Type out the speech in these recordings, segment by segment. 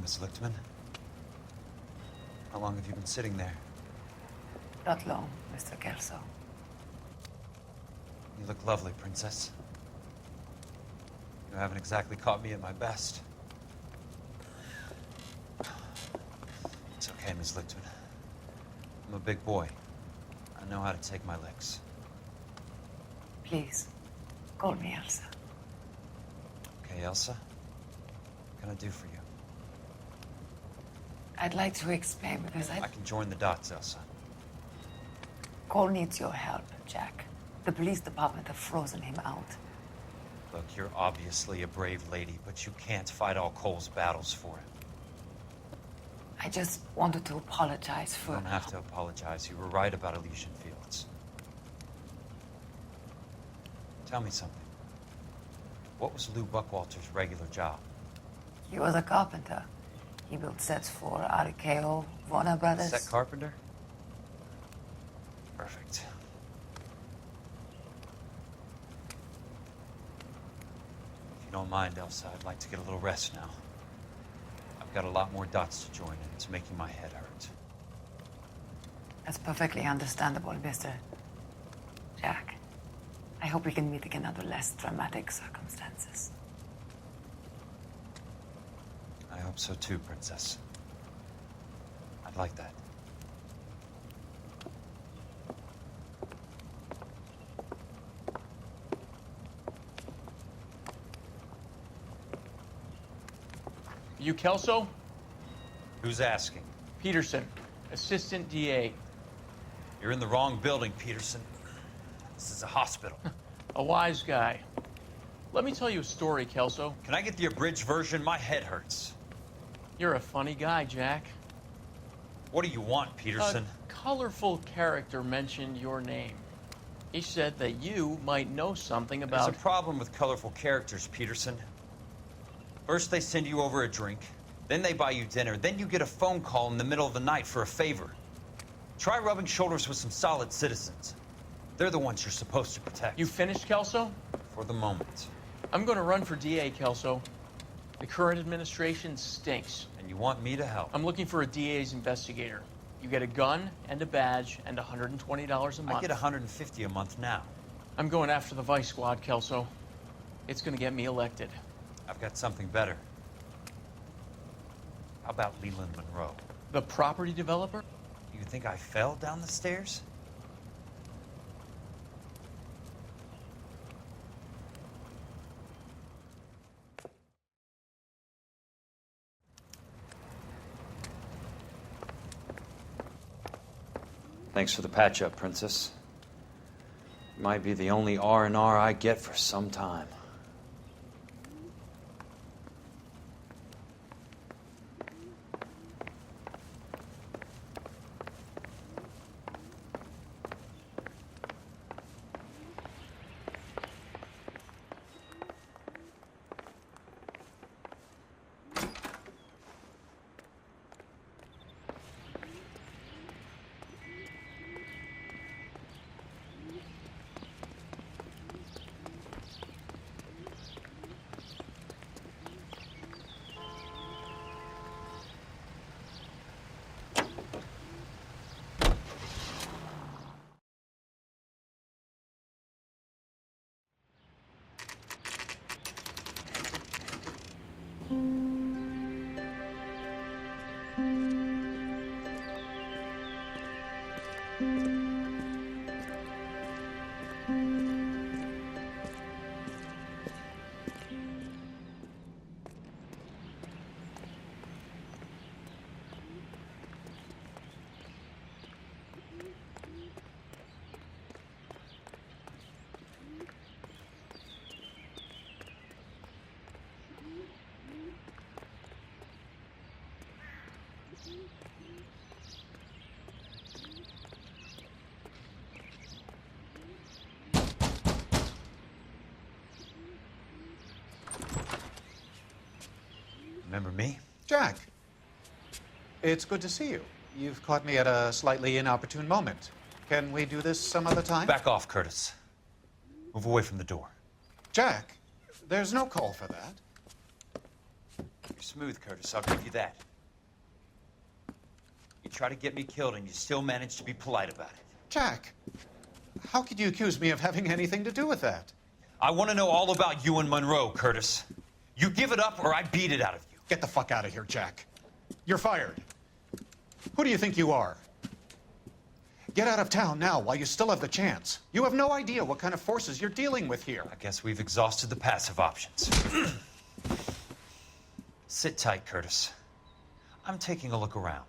Miss Lichtman. How long have you been sitting there? Not long, Mr. Kelso. You look lovely, Princess. You haven't exactly caught me at my best. It's okay, Miss Lichtman. I'm a big boy. I know how to take my licks. Please, call me Elsa. Okay, Elsa? What can I do for you? I'd like to explain because I can join the dots, Elsa. Cole needs your help, Jack. The police department have frozen him out. Look, you're obviously a brave lady, but you can't fight all Cole's battles for him. I just wanted to apologize for... You don't have to apologize. You were right about Elysian Fields. Tell me something. What was Lou Buckwalter's regular job? He was a carpenter. He built sets for RKO, Warner Brothers. Set carpenter? Perfect. If you don't mind, Elsa, I'd like to get a little rest now. I've got a lot more dots to join, and it's making my head hurt. That's perfectly understandable, Mr. Jack. I hope we can meet again under less dramatic circumstances. I hope so too, Princess. I'd like that. You Kelso? Who's asking? Peterson, Assistant DA. You're in the wrong building, Peterson. This is a hospital. A wise guy. Let me tell you a story, Kelso. Can I get the abridged version? My head hurts. You're a funny guy, Jack. What do you want, Peterson? A colorful character mentioned your name. He said that you might know something about... There's a problem with colorful characters, Peterson. First, they send you over a drink. Then they buy you dinner. Then you get a phone call in the middle of the night for a favor. Try rubbing shoulders with some solid citizens. They're the ones you're supposed to protect. You finished, Kelso? For the moment. I'm going to run for DA, Kelso. The current administration stinks. And you want me to help? I'm looking for a DA's investigator. You get a gun and a badge and $120 a month. I get $150 a month now. I'm going after the Vice Squad, Kelso. It's going to get me elected. I've got something better. How about Leland Monroe? The property developer? You think I fell down the stairs? Thanks for the patch-up, Princess. Might be the only R&R I get for some time. Remember me? Jack, it's good to see you. You've caught me at a slightly inopportune moment. Can we do this some other time? Back off, Curtis. Move away from the door. Jack, there's no call for that. You're smooth, Curtis. I'll give you that. You try to get me killed, and you still manage to be polite about it. Jack, how could you accuse me of having anything to do with that? I want to know all about you and Monroe, Curtis. You give it up, or I beat it out of you. Get the fuck out of here, Jack. You're fired. Who do you think you are? Get out of town now while you still have the chance. You have no idea what kind of forces you're dealing with here. I guess we've exhausted the passive options. Sit tight, Curtis. I'm taking a look around.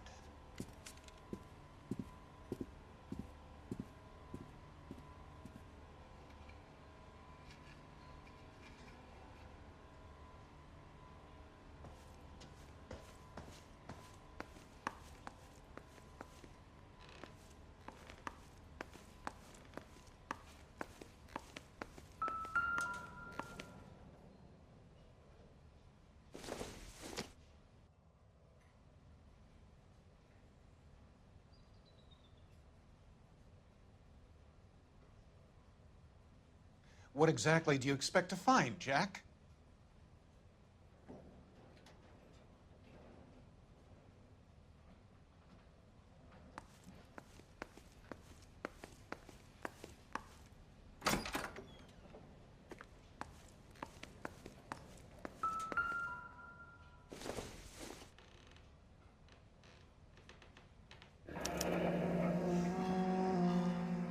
What exactly do you expect to find, Jack?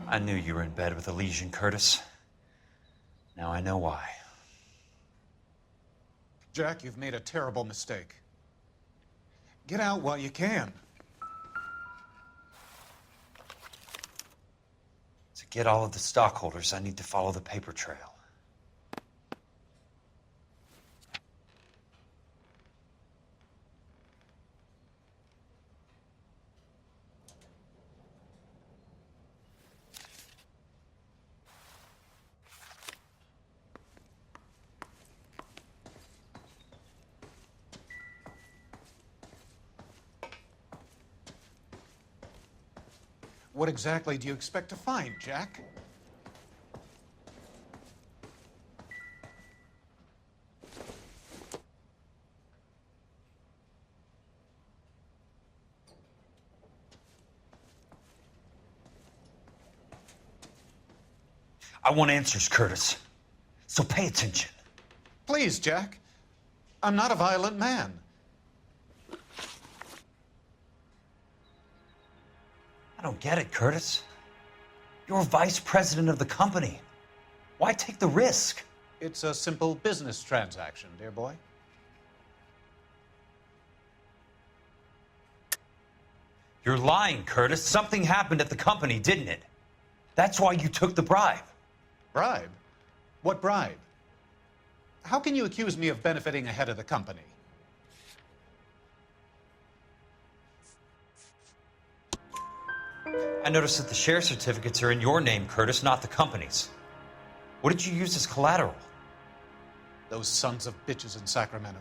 I knew you were in bed with a lesion, Curtis. Now I know why. Jack, you've made a terrible mistake. Get out while you can. To get all of the stockholders, I need to follow the paper trail. What exactly do you expect to find, Jack? I want answers, Curtis. So pay attention. Please, Jack. I'm not a violent man. I don't get it, Curtis. You're vice president of the company. Why take the risk? It's a simple business transaction, dear boy. You're lying, Curtis. Something happened at the company, didn't it? That's why you took the bribe. Bribe? What bribe? How can you accuse me of benefiting ahead of the company? I noticed that the share certificates are in your name, Curtis, not the company's. What did you use as collateral? Those sons of bitches in Sacramento.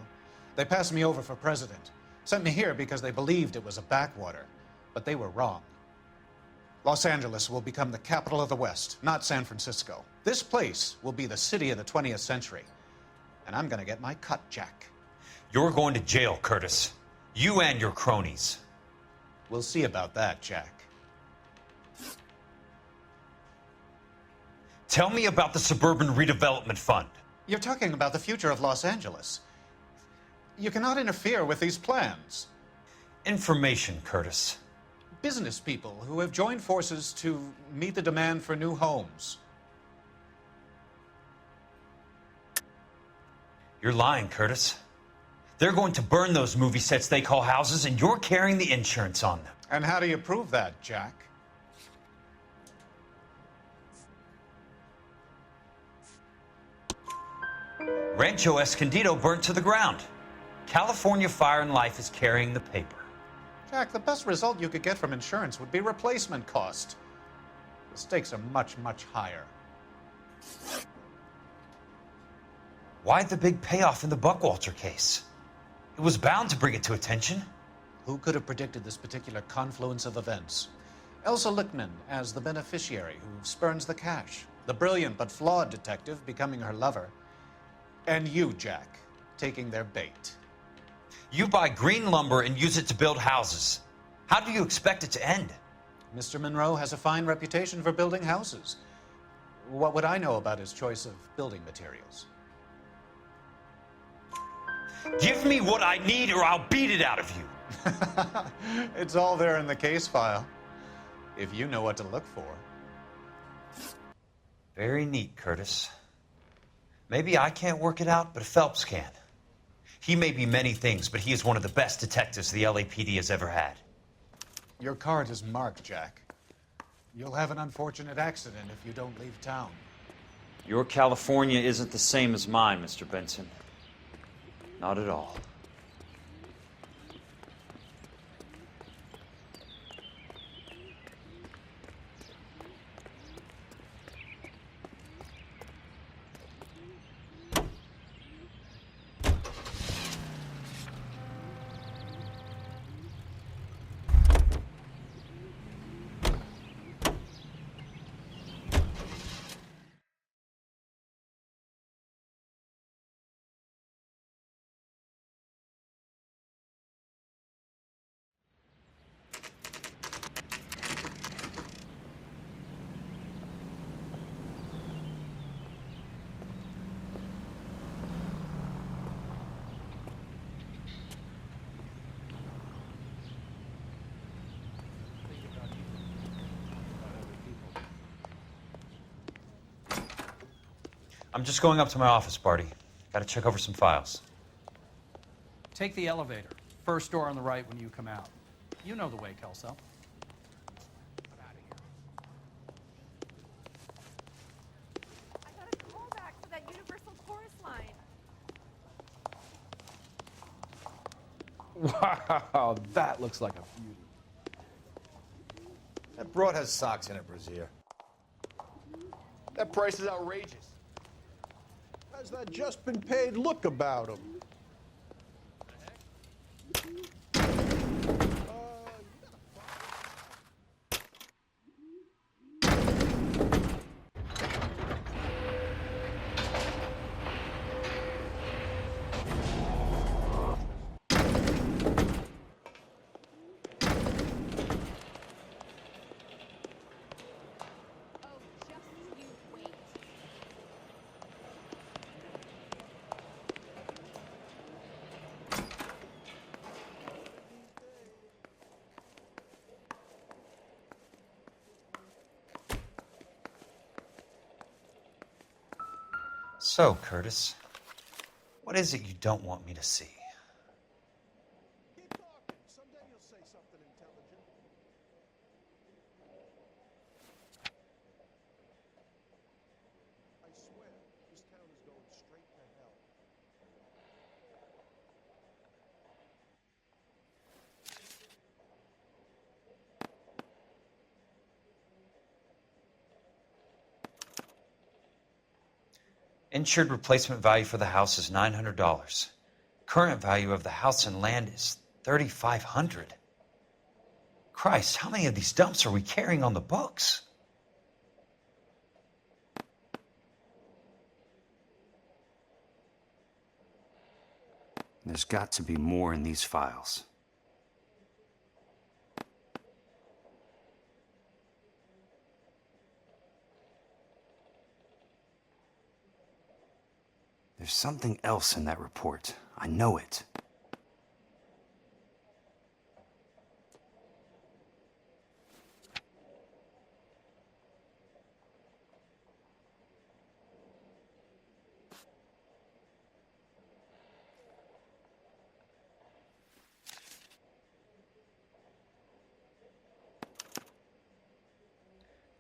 They passed me over for president. Sent me here because they believed it was a backwater. But they were wrong. Los Angeles will become the capital of the West, not San Francisco. This place will be the city of the 20th century. And I'm gonna get my cut, Jack. You're going to jail, Curtis. You and your cronies. We'll see about that, Jack. Tell me about the Suburban Redevelopment Fund. You're talking about the future of Los Angeles. You cannot interfere with these plans. Information, Curtis. Business people who have joined forces to meet the demand for new homes. You're lying, Curtis. They're going to burn those movie sets they call houses, and you're carrying the insurance on them. And how do you prove that, Jack? Rancho Escondido burnt to the ground. California Fire and Life is carrying the paper. Jack, the best result you could get from insurance would be replacement cost. The stakes are much, much higher. Why the big payoff in the Buckwalter case? It was bound to bring it to attention. Who could have predicted this particular confluence of events? Elsa Lichtman as the beneficiary who spurns the cash. The brilliant but flawed detective becoming her lover. And you, Jack, taking their bait. You buy green lumber and use it to build houses. How do you expect it to end? Mr. Monroe has a fine reputation for building houses. What would I know about his choice of building materials? Give me what I need or I'll beat it out of you. It's all there in the case file, if you know what to look for. Very neat, Curtis. Maybe I can't work it out, but Phelps can. He may be many things, but he is one of the best detectives the LAPD has ever had. Your card is marked, Jack. You'll have an unfortunate accident if you don't leave town. Your California isn't the same as mine, Mr. Benson. Not at all. I'm just going up to my office, Barty. Gotta check over some files. Take the elevator. First door on the right when you come out. You know the way, Kelso. I got a call back for that Universal Chorus line. Wow, that looks like a beauty. That broad has socks in it, Brazier. That price is outrageous. Has that just been paid look about him? So, Curtis, what is it you don't want me to see? Keep talking. Someday you'll say something intelligent. I swear, this town is going straight to hell. Insured replacement value for the house is $900. Current value of the house and land is $3,500. Christ, how many of these dumps are we carrying on the books? There's got to be more in these files. There's something else in that report. I know it.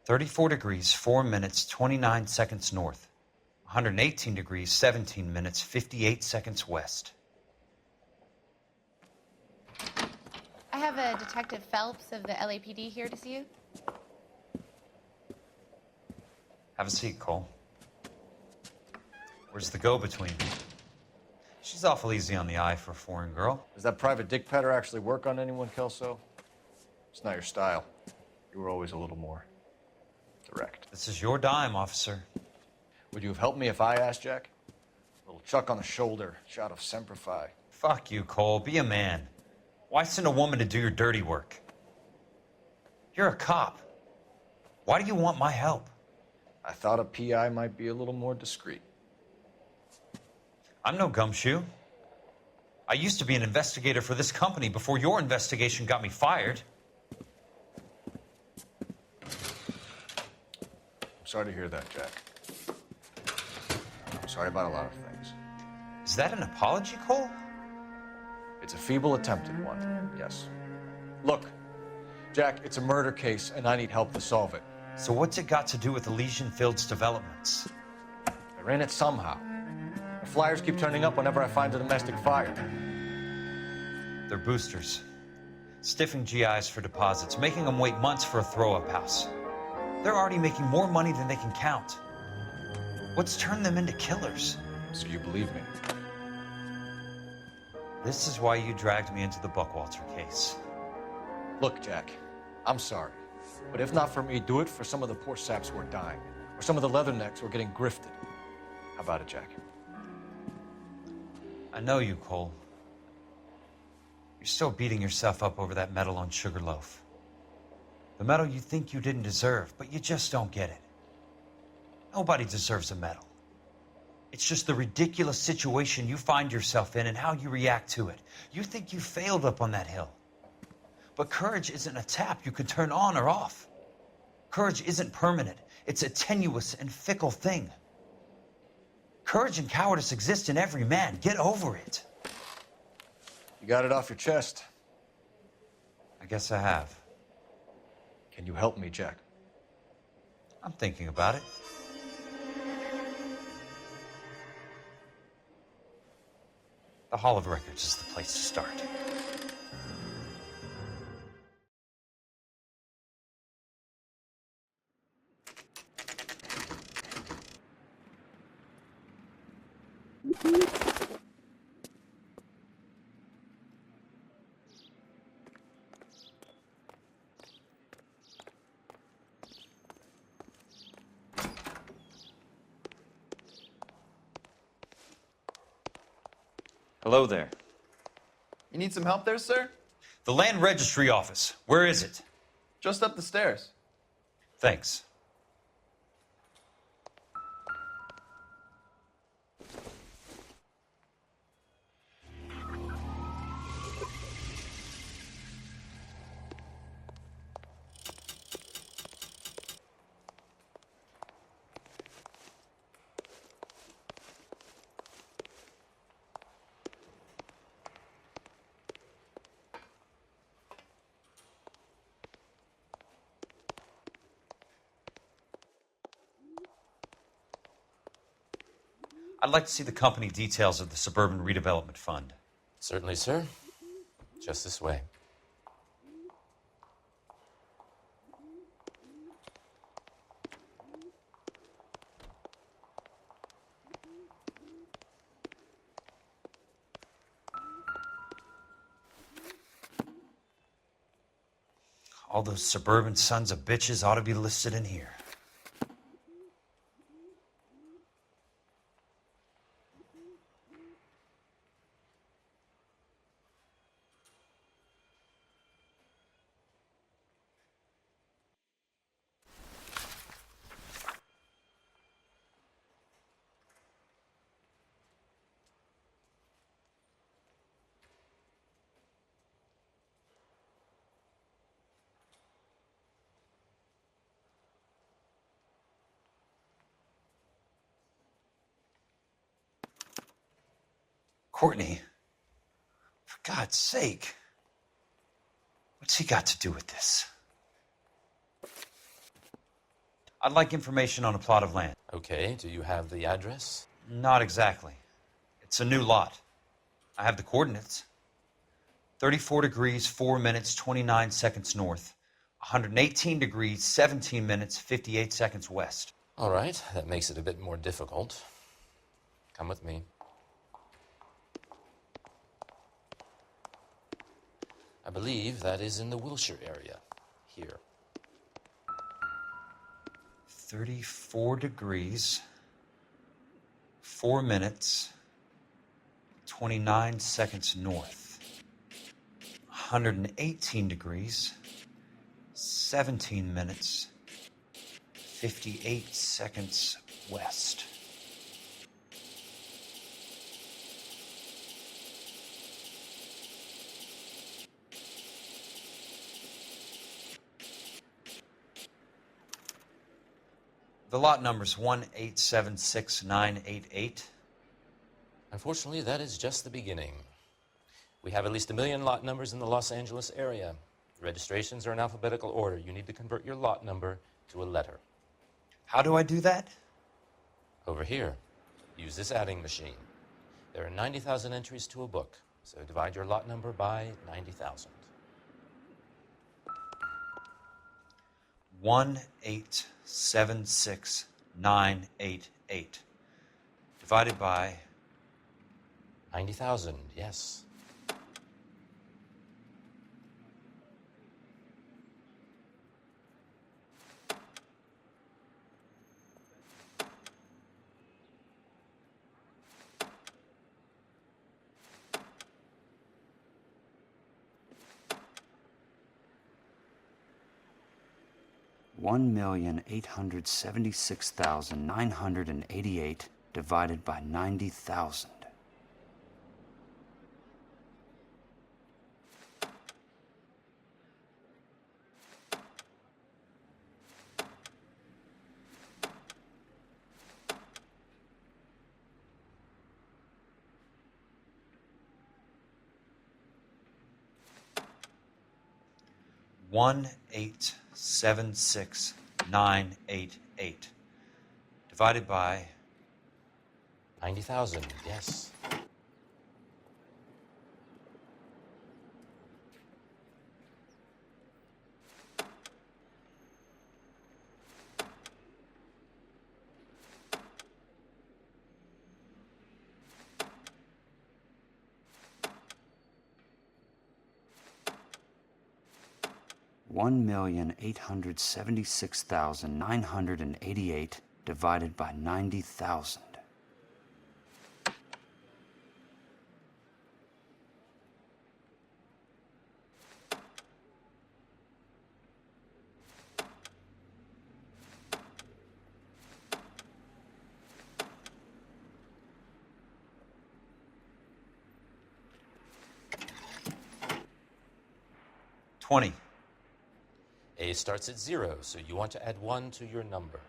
"34 degrees, 4 minutes, 29 seconds north. 118 degrees, 17 minutes, 58 seconds west." I have a Detective Phelps of the LAPD here to see you. Have a seat, Cole. Where's the go-between? She's awful easy on the eye for a foreign girl. Does that private dick petter actually work on anyone, Kelso? It's not your style. You were always a little more direct. This is your dime, officer. Would you have helped me if I asked, Jack? A little chuck on the shoulder, shot of Semper Fi. Fuck you, Cole. Be a man. Why send a woman to do your dirty work? You're a cop. Why do you want my help? I thought a PI might be a little more discreet. I'm no gumshoe. I used to be an investigator for this company before your investigation got me fired. I'm sorry to hear that, Jack. I'm sorry about a lot of things. Is that an apology, Cole? It's a feeble attempt at one, yes. Look, Jack, it's a murder case, and I need help to solve it. So what's it got to do with Elysian Fields developments? They're in it somehow. The flyers keep turning up whenever I find a domestic fire. They're boosters. Stiffing GIs for deposits, making them wait months for a throw-up house. They're already making more money than they can count. What's turned them into killers? So you believe me? This is why you dragged me into the Buckwalter case. Look, Jack, I'm sorry. But if not for me, do it for some of the poor saps who are dying. Or some of the leathernecks who are getting grifted. How about it, Jack? I know you, Cole. You're still beating yourself up over that medal on Sugarloaf. The medal you think you didn't deserve, but you just don't get it. Nobody deserves a medal. It's just the ridiculous situation you find yourself in and how you react to it. You think you failed up on that hill. But courage isn't a tap you can turn on or off. Courage isn't permanent. It's a tenuous and fickle thing. Courage and cowardice exist in every man. Get over it. You got it off your chest. I guess I have. Can you help me, Jack? I'm thinking about it. The Hall of Records is the place to start. Hello there. You need some help there, sir? The Land Registry Office. Where is it? Just up the stairs. Thanks. I'd like to see the company details of the Suburban Redevelopment Fund. Certainly, sir. Just this way. All those suburban sons of bitches ought to be listed in here. Courtney, for God's sake, what's he got to do with this? I'd like information on a plot of land. Okay, do you have the address? Not exactly. It's a new lot. I have the coordinates. 34 degrees, 4 minutes, 29 seconds north. 118 degrees, 17 minutes, 58 seconds west. All right, that makes it a bit more difficult. Come with me. I believe that is in the Wilshire area, here. 34 degrees, 4 minutes, 29 seconds north. 118 degrees. 17 minutes. 58 seconds west. The lot number's 1876988. Unfortunately, that is just the beginning. We have at least 1 million lot numbers in the Los Angeles area. The registrations are in alphabetical order. You need to convert your lot number to a letter. How do I do that? Over here, use this adding machine. There are 90,000 entries to a book, so divide your lot number by 90,000. 1876988 divided by 90,000, yes. $1,876,988 divided by 90,000. One 1876988 divided by 90,000, yes. $1,876,988 divided by 90,000. $20. A starts at 0, so you want to add 1 to your number.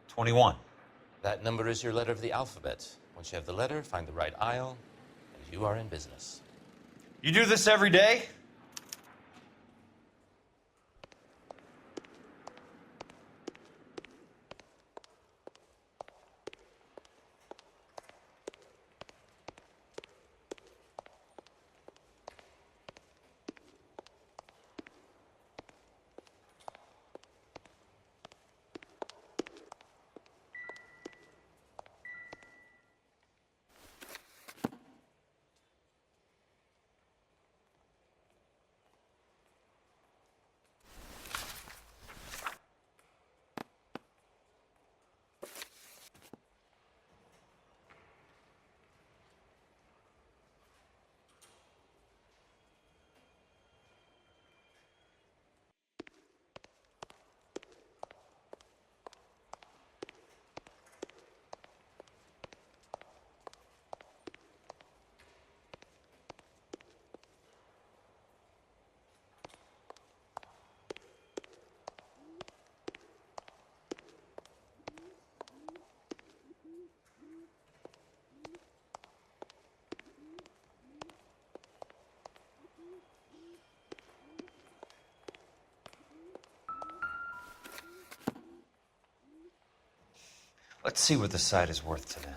21. That number is your letter of the alphabet. Once you have the letter, find the right aisle, and you are in business. You do this every day? Let's see what the site is worth to them.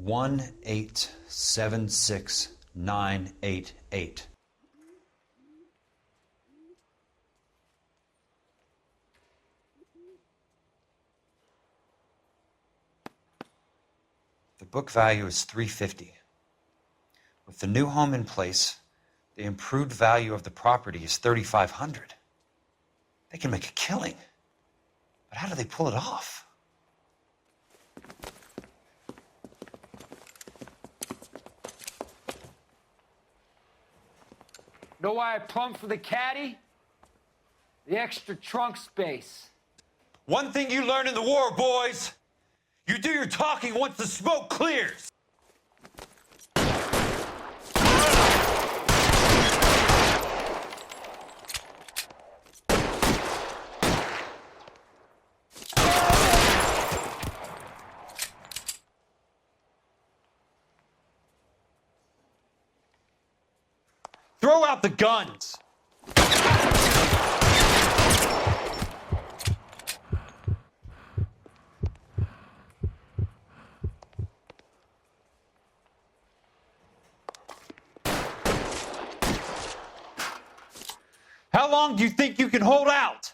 $1,876,988. The book value is $350. With the new home in place, the improved value of the property is $3,500. They can make a killing. But how do they pull it off? Know why I plumbed for the caddy? The extra trunk space. One thing you learn in the war, boys. You do your talking once the smoke clears. Throw out the guns. How long do you think you can hold out?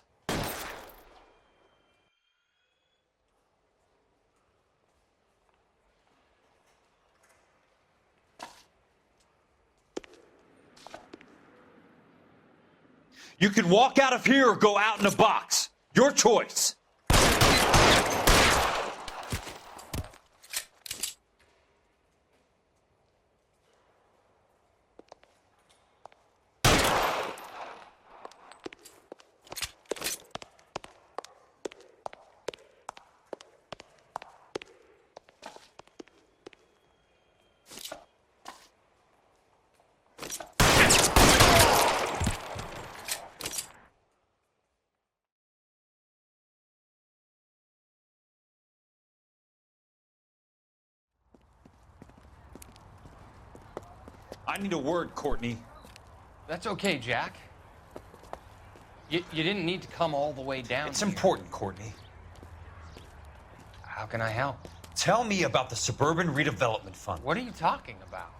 You can walk out of here or go out in a box. Your choice. I need a word, Courtney. That's okay, Jack. You didn't need to come all the way down. It's important, Courtney. How can I help? Tell me about the Suburban Redevelopment Fund. What are you talking about?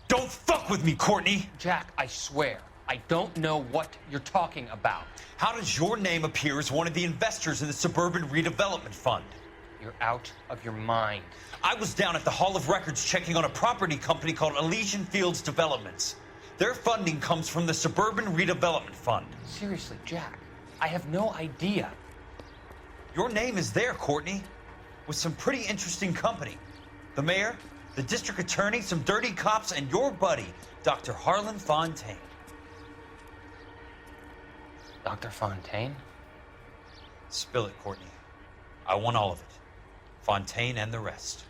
Don't fuck with me, Courtney! Jack, I swear, I don't know what you're talking about. How does your name appear as one of the investors in the Suburban Redevelopment Fund? You're out of your mind. I was down at the Hall of Records checking on a property company called Elysian Fields Developments. Their funding comes from the Suburban Redevelopment Fund. Seriously, Jack, I have no idea. Your name is there, Courtney, with some pretty interesting company. The mayor, the district attorney, some dirty cops, and your buddy, Dr. Harlan Fontaine. Dr. Fontaine? Spill it, Courtney. I want all of it. Fontaine and the rest.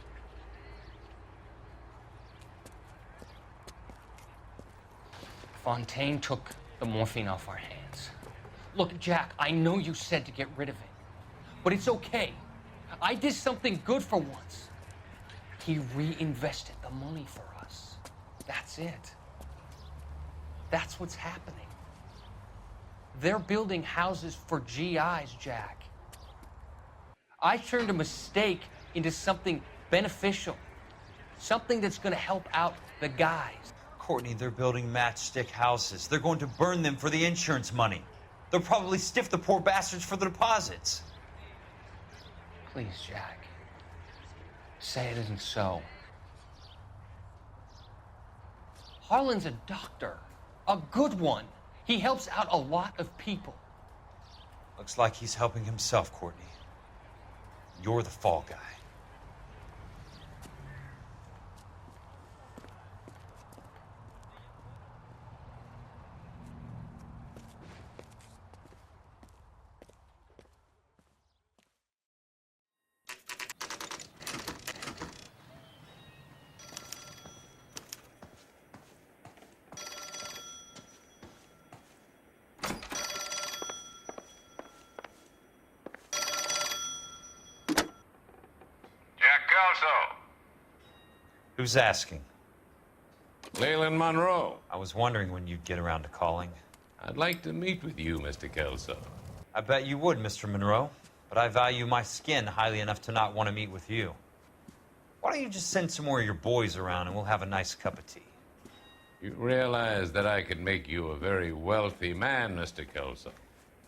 Fontaine took the morphine off our hands. Look, Jack, I know you said to get rid of it, but it's okay. I did something good for once. He reinvested the money for us. That's it. That's what's happening. They're building houses for GIs, Jack. I turned a mistake into something beneficial, something that's going to help out the guys. Courtney, they're building matchstick houses. They're going to burn them for the insurance money. They'll probably stiff the poor bastards for the deposits. Please, Jack. Say it isn't so. Harlan's a doctor, a good one. He helps out a lot of people. Looks like he's helping himself, Courtney. You're the fall guy. Who's asking? Leland Monroe. I was wondering when you'd get around to calling. I'd like to meet with you, Mr. Kelso. I bet you would, Mr. Monroe. But I value my skin highly enough to not want to meet with you. Why don't you just send some more of your boys around and we'll have a nice cup of tea? You realize that I could make you a very wealthy man, Mr. Kelso.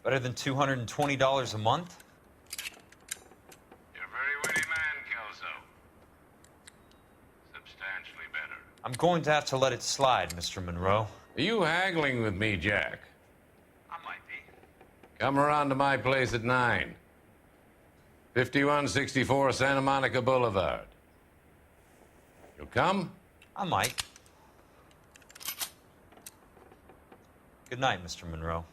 Better than $220 a month? You're a very witty man, Kelso. Substantially better. I'm going to have to let it slide, Mr. Monroe. Are you haggling with me, Jack? I might be. Come around to my place at 9. 5164 Santa Monica Boulevard. You'll come? I might. Good night, Mr. Monroe.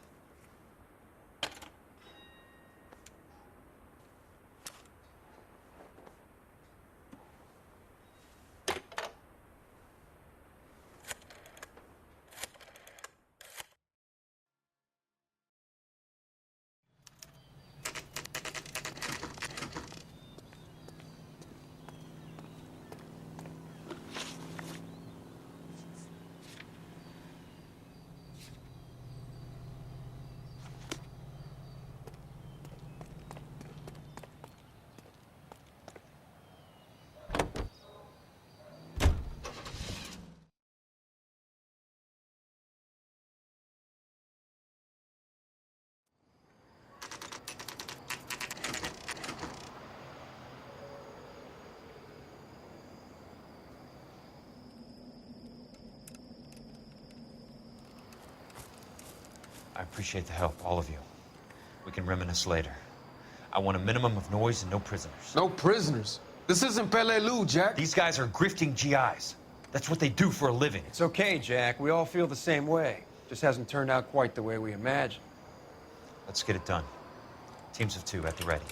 I appreciate the help, all of you. We can reminisce later. I want a minimum of noise and no prisoners. No prisoners? This isn't Peleliu, Jack. These guys are grifting GIs. That's what they do for a living. It's okay, Jack. We all feel the same way. Just hasn't turned out quite the way we imagined. Let's get it done. Teams of 2 at the ready.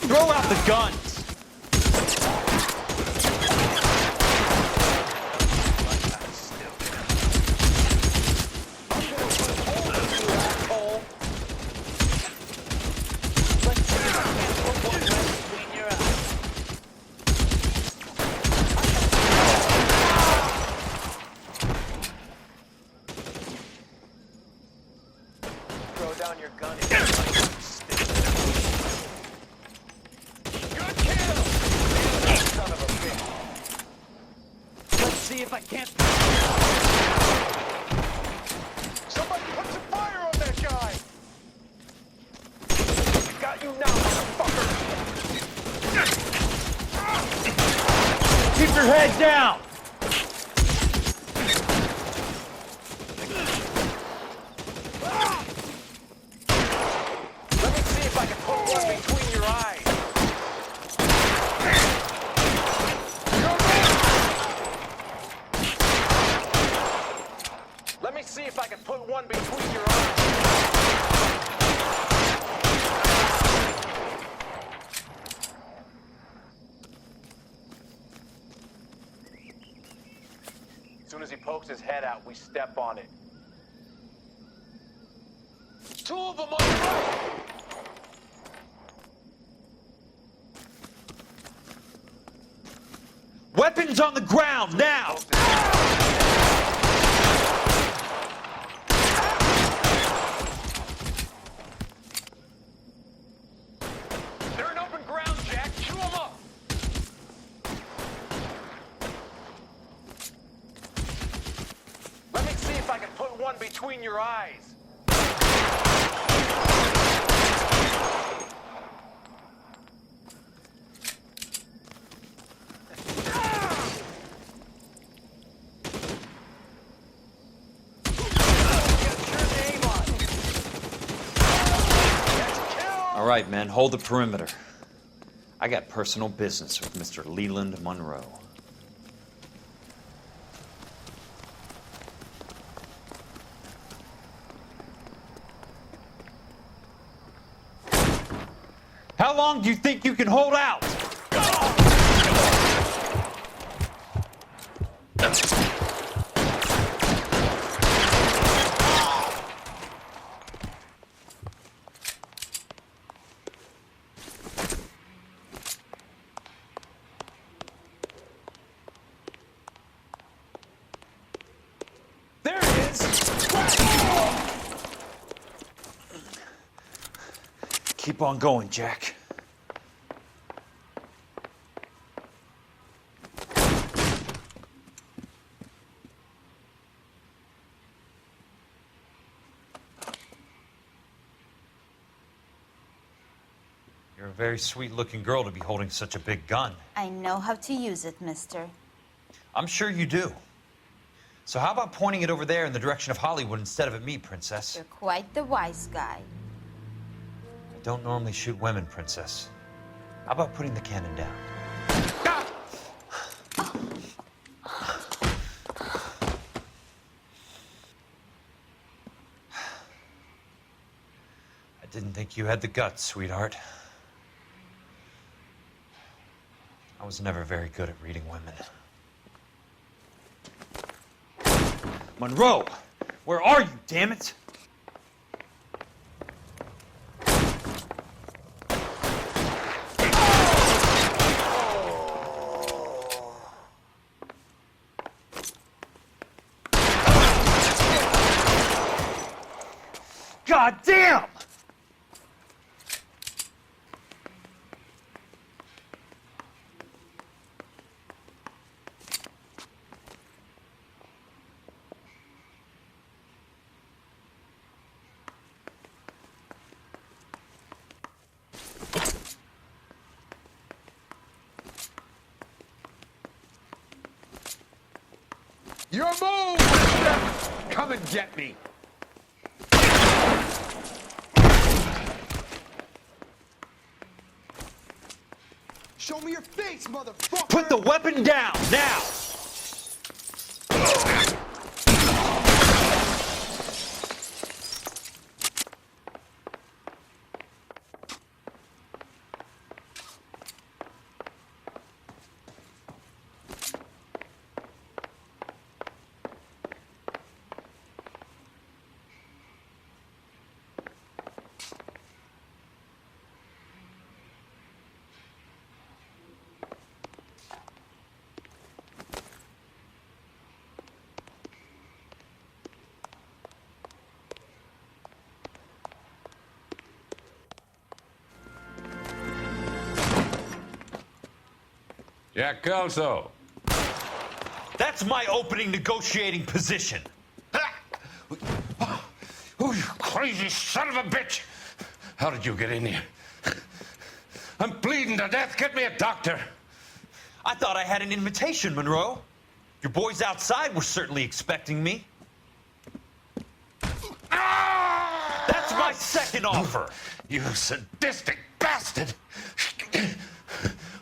Throw out the guns! Throw down your gun. See if I can't. Somebody put some fire on that guy! Got you now, motherfucker! Keep your head down! Let me see if I can put one between your eyes. Let me see if I can put one between your eyes. As soon as he pokes his head out, we step on it. 2 of them on the right! Weapons on the ground, now! They're in open ground, Jack. Chew them up! Let me see if I can put one between your eyes. All right, men, hold the perimeter. I got personal business with Mr. Leland Monroe. How long do you think you can hold out? There it is! Keep on going, Jack. You're a very sweet-looking girl to be holding such a big gun. I know how to use it, mister. I'm sure you do. So how about pointing it over there in the direction of Hollywood instead of at me, Princess? You're quite the wise guy. I don't normally shoot women, Princess. How about putting the cannon down? I didn't think you had the guts, sweetheart. I was never very good at reading women. Monroe! Where are you, damn it? God damn! Your move, mister! Come and get me. Show me your face, motherfucker! Put the weapon down, now! Jack Kelso. That's my opening negotiating position. Oh, you crazy son of a bitch! How did you get in here? I'm bleeding to death. Get me a doctor. I thought I had an invitation, Monroe. Your boys outside were certainly expecting me. That's my second offer. You sadistic bastard!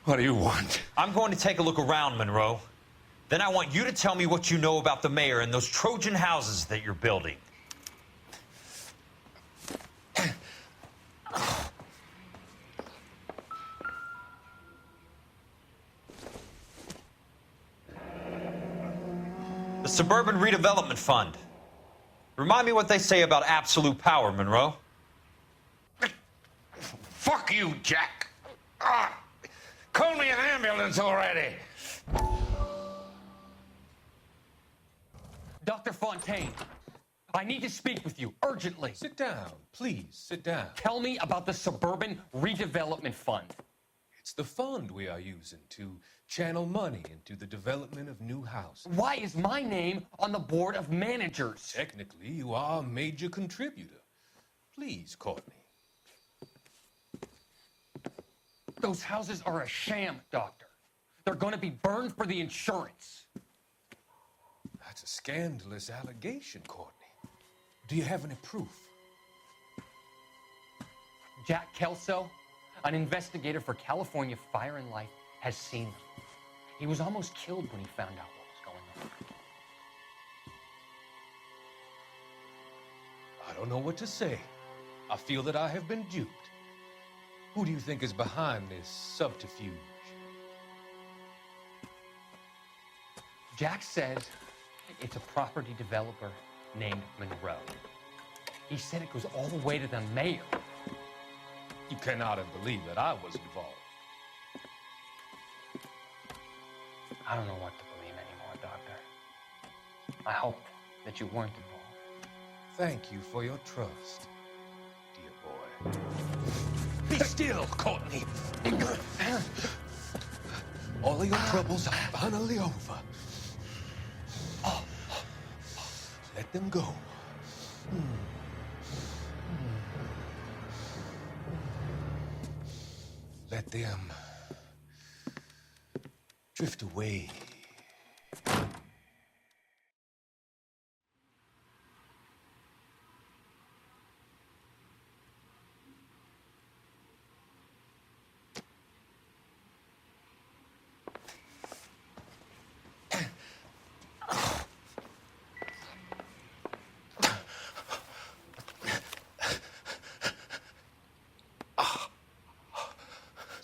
What do you want? I'm going to take a look around, Monroe. Then I want you to tell me what you know about the mayor and those Trojan houses that you're building. The Suburban Redevelopment Fund. Remind me what they say about absolute power, Monroe. Fuck you, Jack. Call me an ambulance already. Dr. Fontaine, I need to speak with you urgently. Sit down, please, sit down. Tell me about the Suburban Redevelopment Fund. It's the fund we are using to channel money into the development of new houses. Why is my name on the board of managers? Technically, you are a major contributor. Please, Courtney. Those houses are a sham, Doctor. They're going to be burned for the insurance. That's a scandalous allegation, Courtney. Do you have any proof? Jack Kelso, an investigator for California Fire and Life, has seen them. He was almost killed when he found out what was going on. I don't know what to say. I feel that I have been duped. Who do you think is behind this subterfuge? Jack says it's a property developer named Monroe. He said it goes all the way to the mayor. You cannot have believed that I was involved. I don't know what to believe anymore, Doctor. I hoped that you weren't involved. Thank you for your trust, dear boy. Be still, Courtney. All of your troubles are finally over. Let them go. Let them drift away.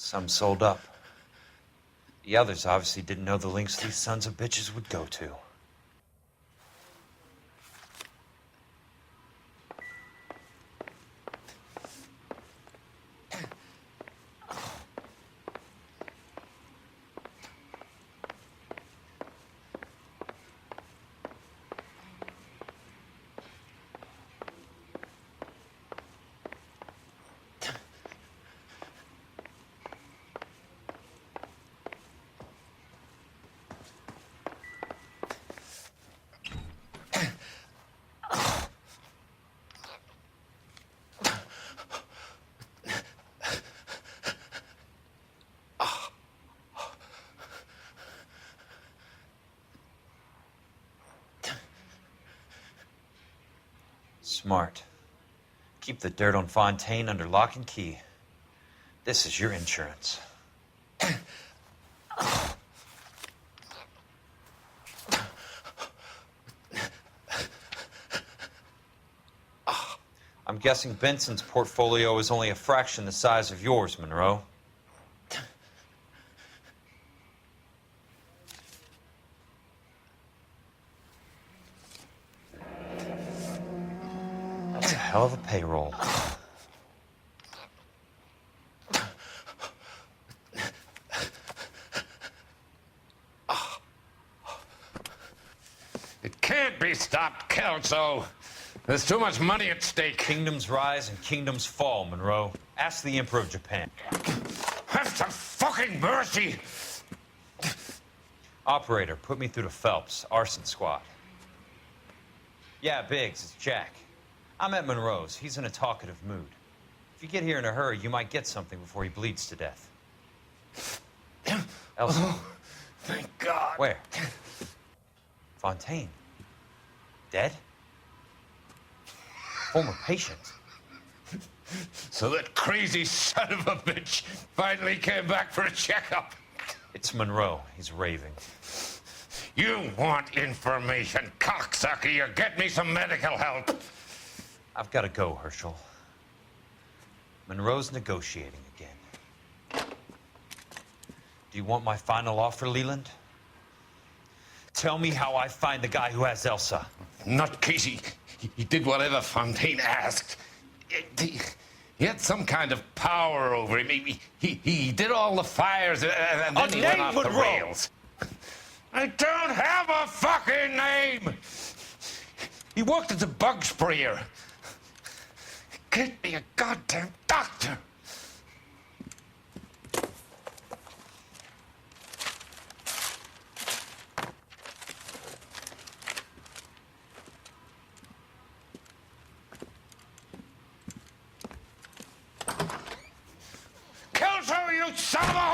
Some sold up. The others obviously didn't know the lengths these sons of bitches would go to. Smart. Keep the dirt on Fontaine under lock and key. This is your insurance. I'm guessing Benson's portfolio is only a fraction the size of yours, Monroe. That's a hell of a payroll. It can't be stopped, Kelso. There's too much money at stake. Kingdoms rise and kingdoms fall, Monroe. Ask the Emperor of Japan. Have some fucking mercy! Operator, put me through to Phelps, arson squad. Yeah, Biggs, it's Jack. I'm at Monroe's. He's in a talkative mood. If you get here in a hurry, you might get something before he bleeds to death. Elsa. Oh, thank God. Where? Fontaine. Dead? Former patient. So that crazy son of a bitch finally came back for a checkup. It's Monroe. He's raving. You want information, cocksucker. You get me some medical help. I've got to go, Herschel. Monroe's negotiating again. Do you want my final offer, Leland? Tell me how I find the guy who has Elsa. Not Casey. He did whatever Fontaine asked. He had some kind of power over him. He did all the fires and then he went off the rails. I don't have a fucking name! He worked as a bug sprayer. Get me a goddamn doctor! Kelso, you son of a